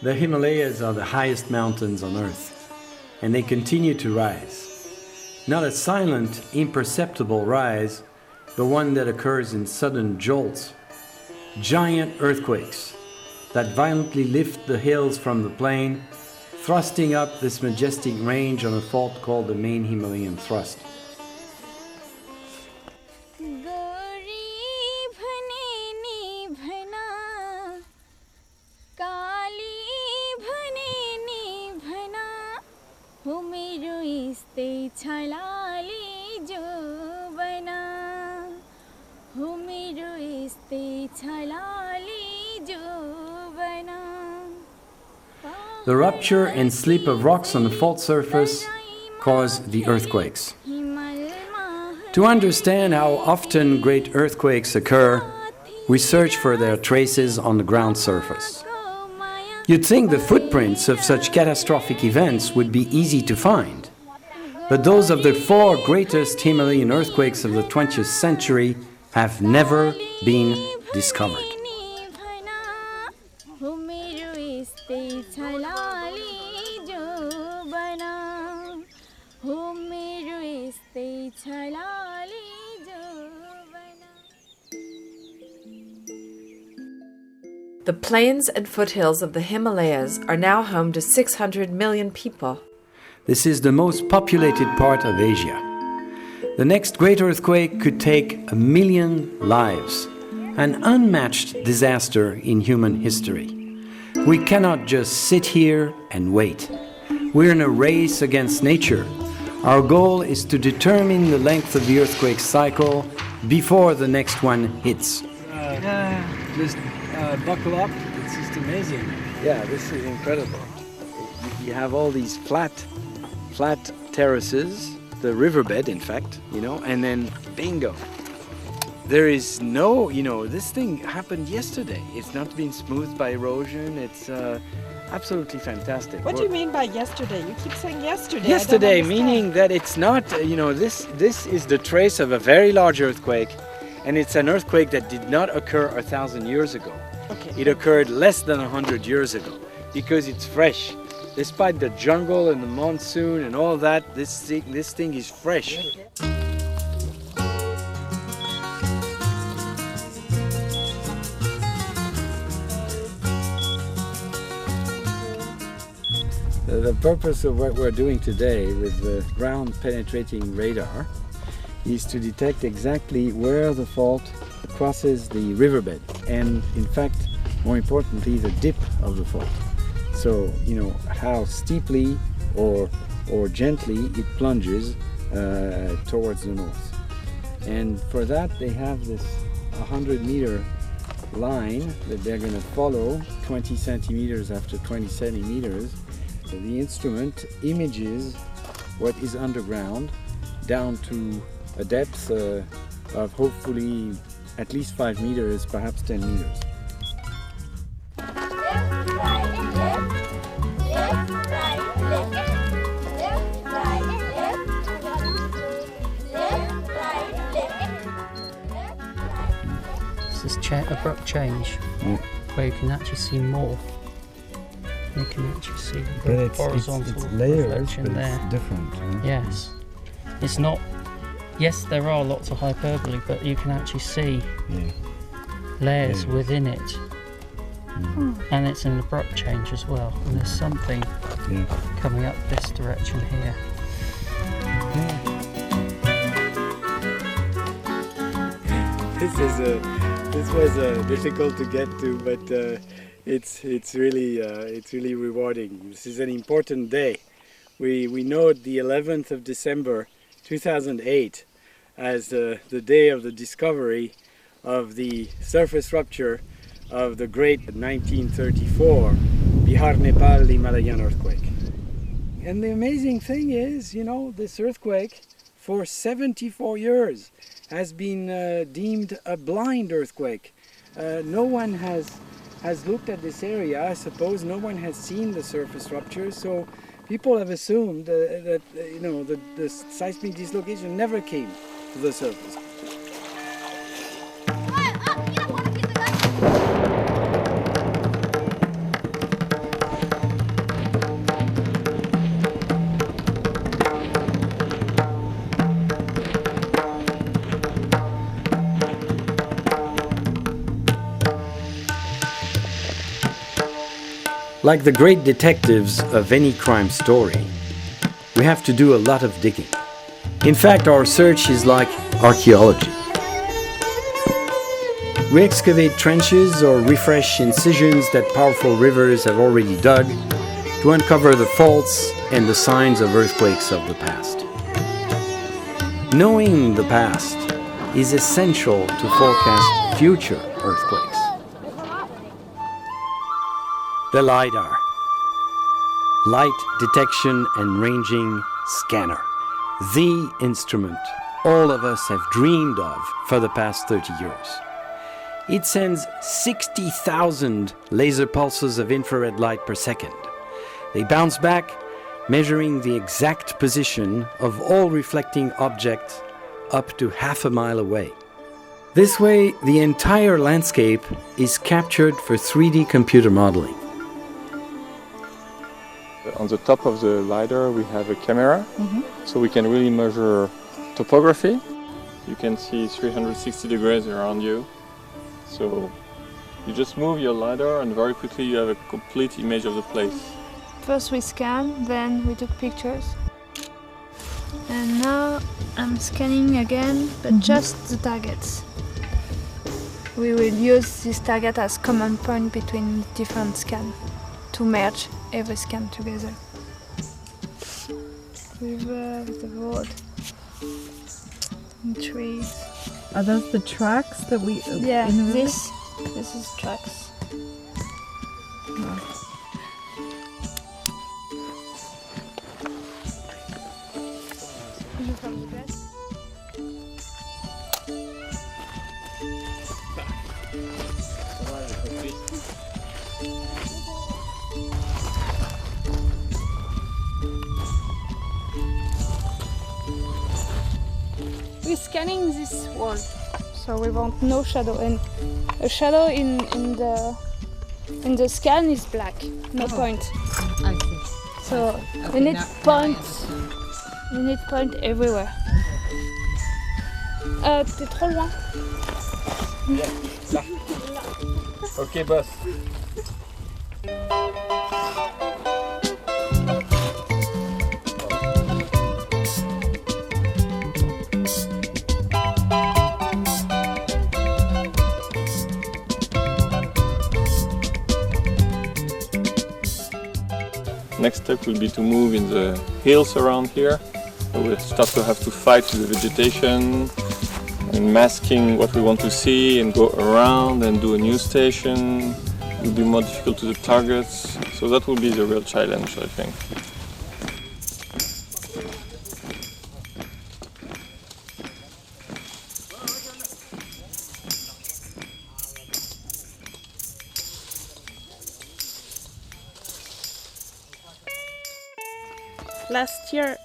The Himalayas are the highest mountains on Earth, and they continue to rise. Not a silent, imperceptible rise, but one that occurs in sudden jolts. Giant earthquakes that violently lift the hills from the plain, thrusting up this majestic range on a fault called the main Himalayan thrust. The rupture and slip of rocks on the fault surface cause the earthquakes. To understand how often great earthquakes occur, we search for their traces on the ground surface. You'd think the footprints of such catastrophic events would be easy to find, but those of the 4 greatest Himalayan earthquakes of the 20th century have never been discovered. The plains and foothills of the Himalayas are now home to 600 million people. This is the most populated part of Asia. The next great earthquake could take 1 million lives, an unmatched disaster in human history. We cannot just sit here and wait. We're in a race against nature. Our goal is to determine the length of the earthquake cycle before the next one hits. Just buckle up, it's just amazing. Yeah, this is incredible. You have all these flat terraces, the riverbed in fact, and then bingo. There is no, this thing happened yesterday. It's not been smoothed by erosion. It's absolutely fantastic. What do you mean by yesterday? You keep saying yesterday. Yesterday, meaning that it's not, this is the trace of a very large earthquake, and it's an earthquake that did not occur 1,000 years ago. Okay. It occurred less than 100 years ago because it's fresh. Despite the jungle and the monsoon and all that, this thing is fresh. The purpose of what we're doing today with the ground penetrating radar is to detect exactly where the fault crosses the riverbed and, in fact, more importantly, the dip of the fault. So, how steeply or gently it plunges towards the north. And for that, they have this 100-meter line that they're going to follow 20 centimeters after 20 centimeters. The instrument images what is underground down to a depth of hopefully at least 5 meters, perhaps 10 meters. This is abrupt change, where you can actually see more. You can actually see the horizontal reflection there. It's different. Right? Yes. It's not... Yes, there are lots of hyperbole, but you can actually see layers within it. And it's an abrupt change as well. And there's something coming up this direction here. This was difficult to get to, but it's really rewarding. This is an important day. We know the 11th of December 2008 as the day of the discovery of the surface rupture of the great 1934 Bihar Nepal Himalayan earthquake. And the amazing thing is, this earthquake for 74 years has been deemed a blind earthquake. No one has looked at this area. I suppose no one has seen the surface rupture, so people have assumed that the seismic dislocation never came to the surface. Like the great detectives of any crime story, we have to do a lot of digging. In fact, our search is like archaeology. We excavate trenches or refresh incisions that powerful rivers have already dug to uncover the faults and the signs of earthquakes of the past. Knowing the past is essential to forecast future earthquakes. The LiDAR, Light Detection and Ranging Scanner, the instrument all of us have dreamed of for the past 30 years. It sends 60,000 laser pulses of infrared light per second. They bounce back, measuring the exact position of all reflecting objects up to half a mile away. This way, the entire landscape is captured for 3D computer modeling. On the top of the LiDAR we have a camera, so we can really measure topography. You can see 360 degrees around you. So you just move your LiDAR and very quickly you have a complete image of the place. First we scan, then we took pictures. And now I'm scanning again, but just the targets. We will use this target as common point between different scans to merge every scan together. River, the road, and trees. Are those the tracks that we? Yeah, in the river? this is tracks. We're scanning this wall, so we want no shadow, and a shadow in the scan is black, no point. I see. So Okay, we need now points. We need point everywhere. T'es trop loin. Ok, boss. Next step will be to move in the hills around here. So we'll start to have to fight with the vegetation and masking what we want to see and go around and do a new station. It will be more difficult to the targets. So that will be the real challenge, I think. Last year,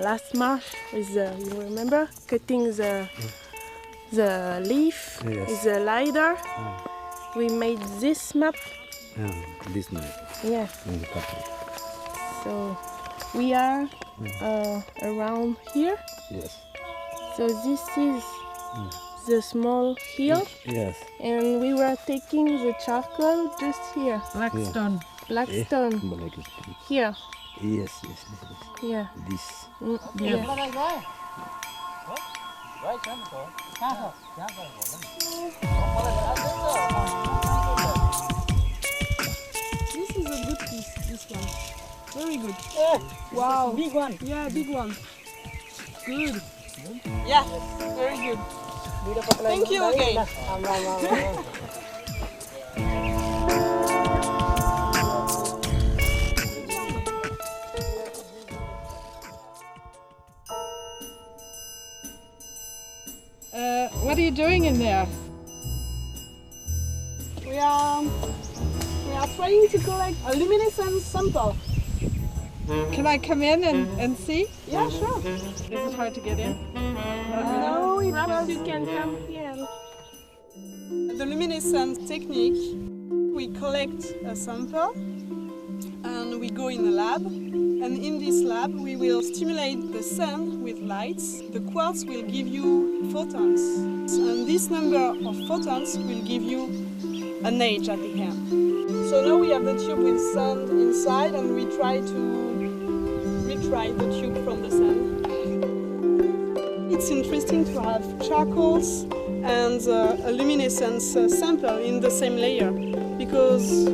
last March, you remember, cutting the leaf with the LiDAR. We made this map. This map. Yeah. So we are around here. Yes. So this is the small hill. Yes. And we were taking the charcoal just here. Blackstone. Blackstone. Here. Yes. Yeah. This. Yeah. This is a good piece, this one. Very good. Wow. Big one. Yeah, big one. Good. Yeah, very good. Thank you again. What are you doing in there? We are trying to collect a luminescence sample. Can I come in and see? Yeah, sure. Is it hard to get in? No, perhaps you can come here. The luminescence technique, we collect a sample and we go in a lab. And in this lab, we will stimulate the sun with lights. The quartz will give you photons. And this number of photons will give you an age at the end. So now we have the tube with sand inside, and we try to retry the tube from the sand. It's interesting to have charcoals and a luminescence sample in the same layer, because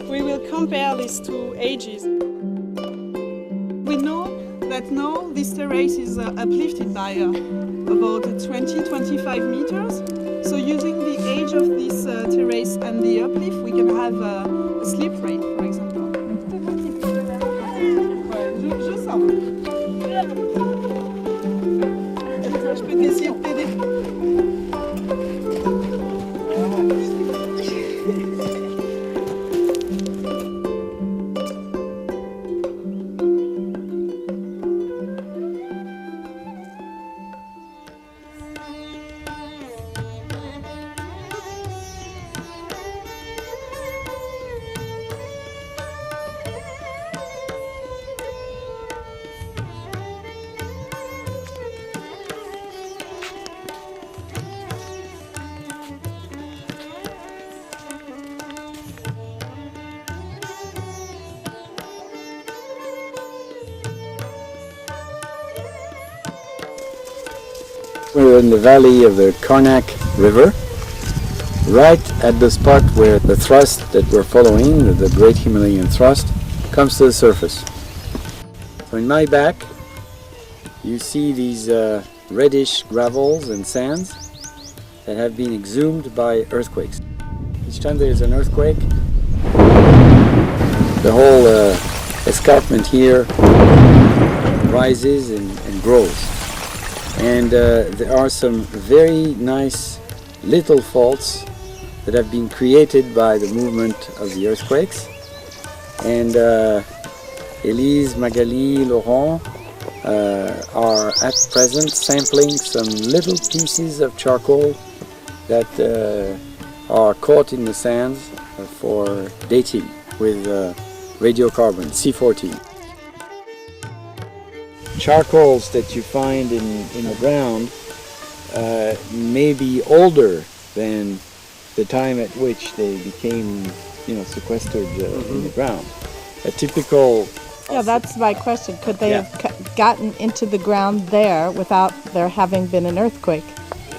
we will compare these two ages. We know that now this terrace is uplifted by about 20-25 meters. So using the age of this terrace and the uplift, we can have a slip rate, for example. Je sens. Je peux essayer de t'aider. We're in the valley of the Karnak River, right at the spot where the thrust that we're following, the Great Himalayan Thrust, comes to the surface. So in my back, you see these reddish gravels and sands that have been exhumed by earthquakes. Each time there's an earthquake, the whole escarpment here rises and grows. And there are some very nice little faults that have been created by the movement of the earthquakes. And Elise, Magali, Laurent are at present sampling some little pieces of charcoal that are caught in the sands for dating with radiocarbon, C14. Charcoals that you find in the ground may be older than the time at which they became, sequestered in the ground. A typical... Yeah, that's my question. Could they have gotten into the ground there without there having been an earthquake?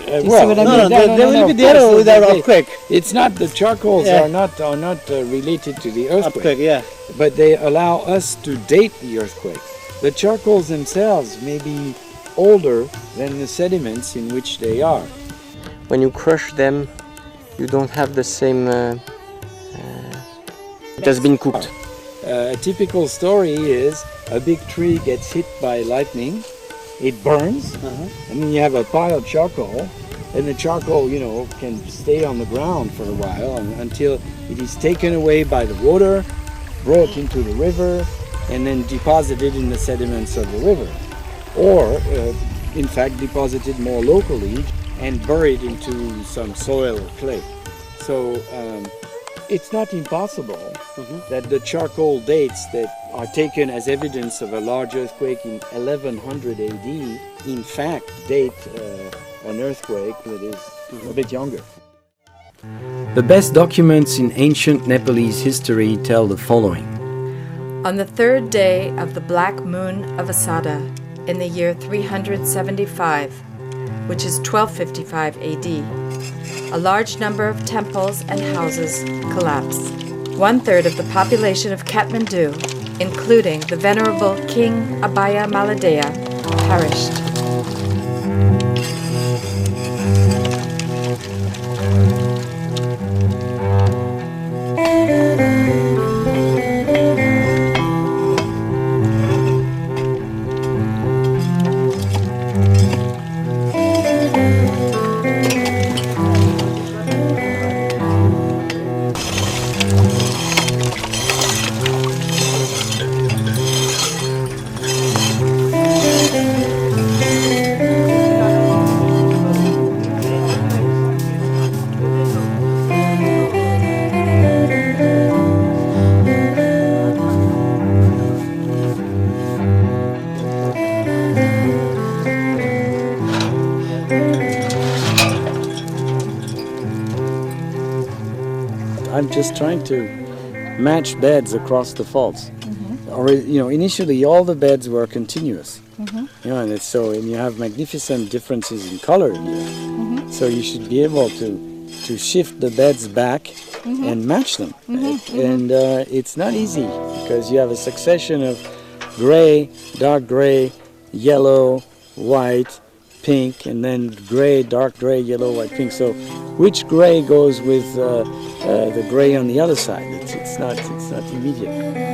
Do you see what I mean? They will be there without earthquake. It's not, the charcoals are not related to the earthquake, but they allow us to date the earthquake. The charcoals themselves may be older than the sediments in which they are. When you crush them, you don't have the same... it has been cooked. A typical story is a big tree gets hit by lightning, it burns, and then you have a pile of charcoal, and the charcoal, can stay on the ground for a while until it is taken away by the water, brought into the river, and then deposited in the sediments of the river, or in fact deposited more locally and buried into some soil or clay. So it's not impossible that the charcoal dates that are taken as evidence of a large earthquake in 1100 AD in fact date an earthquake that is a bit younger. The best documents in ancient Nepalese history tell the following. On the third day of the black moon of Asada, in the year 375, which is 1255 AD, a large number of temples and houses collapsed. 1/3 of the population of Kathmandu, including the venerable King Abhaya Maladeya, perished. I'm just trying to match beds across the faults. Or, initially all the beds were continuous. And you have magnificent differences in color here. So you should be able to shift the beds back and match them. And it's not easy because you have a succession of gray, dark gray, yellow, white, pink, and then gray, dark gray, yellow, white, pink. So which gray goes with the gray on the other side? It's not immediate.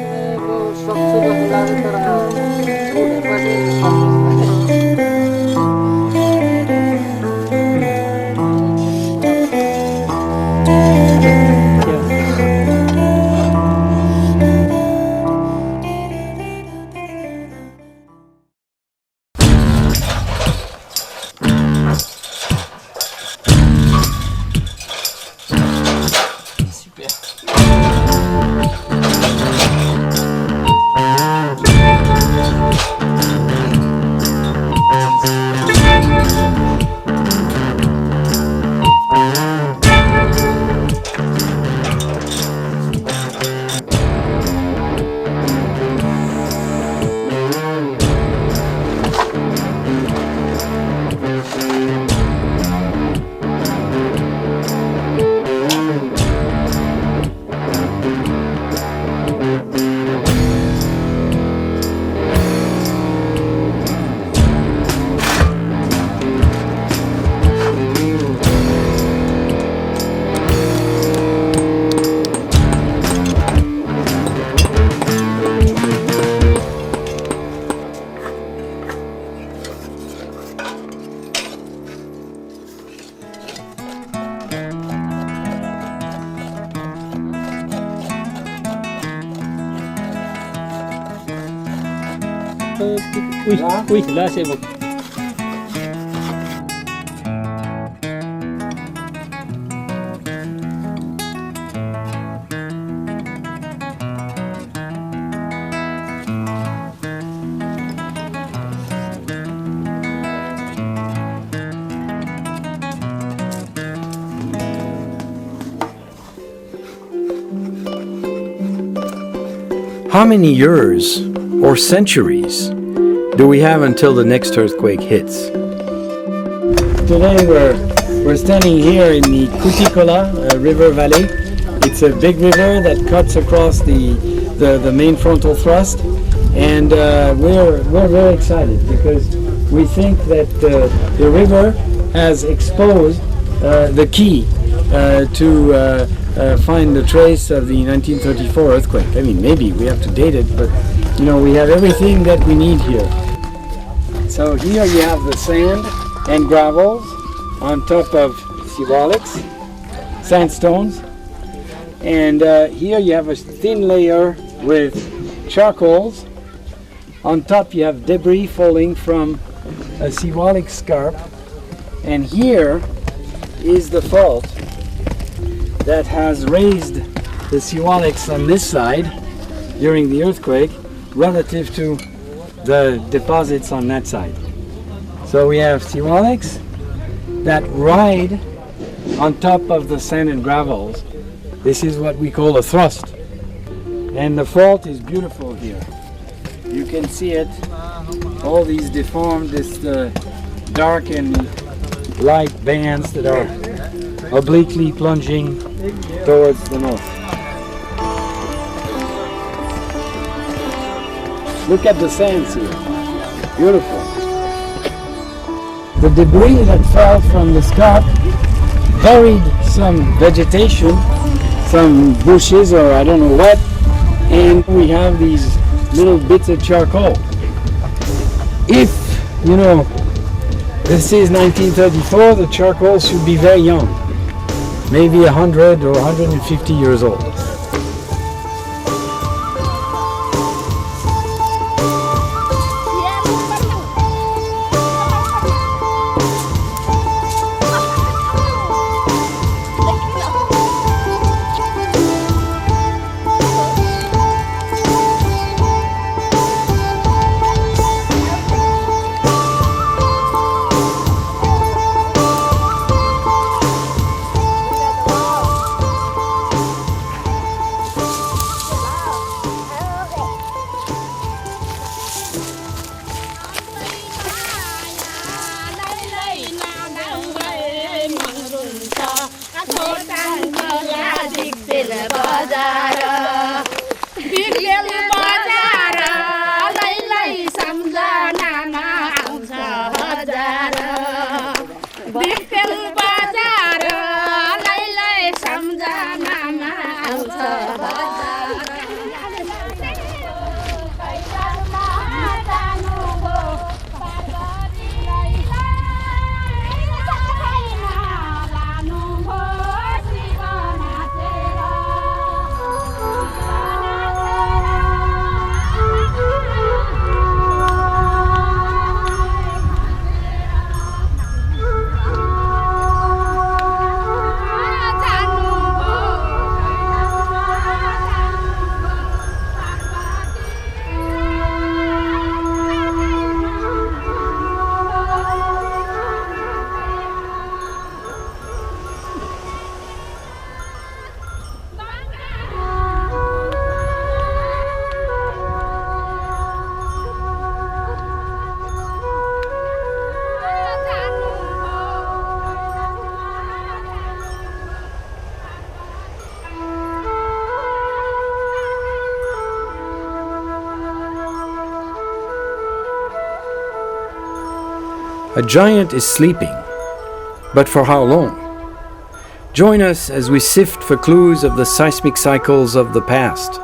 Oui, là c'est bon. How many years or centuries do we have until the next earthquake hits? Today we're standing here in the Kutikola river valley. It's a big river that cuts across the main frontal thrust, and we're very excited because we think that the river has exposed the key to find the trace of the 1934 earthquake. I mean, maybe we have to date it, but we have everything that we need here. So here you have the sand and gravels on top of siwaliks, sandstones, and here you have a thin layer with charcoals. On top you have debris falling from a siwalik scarp, and here is the fault that has raised the siwaliks on this side during the earthquake relative to the deposits on that side. So we have siwaliks that ride on top of the sand and gravels. This is what we call a thrust. And the fault is beautiful here. You can see it, all these deformed, this dark and light bands that are obliquely plunging towards the north. Look at the sands here. Beautiful. The debris that fell from the scarp buried some vegetation, some bushes or I don't know what, and we have these little bits of charcoal. If, this is 1934, the charcoal should be very young, maybe 100 or 150 years old. A giant is sleeping, but for how long? Join us as we sift for clues of the seismic cycles of the past,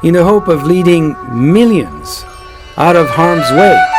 in the hope of leading millions out of harm's way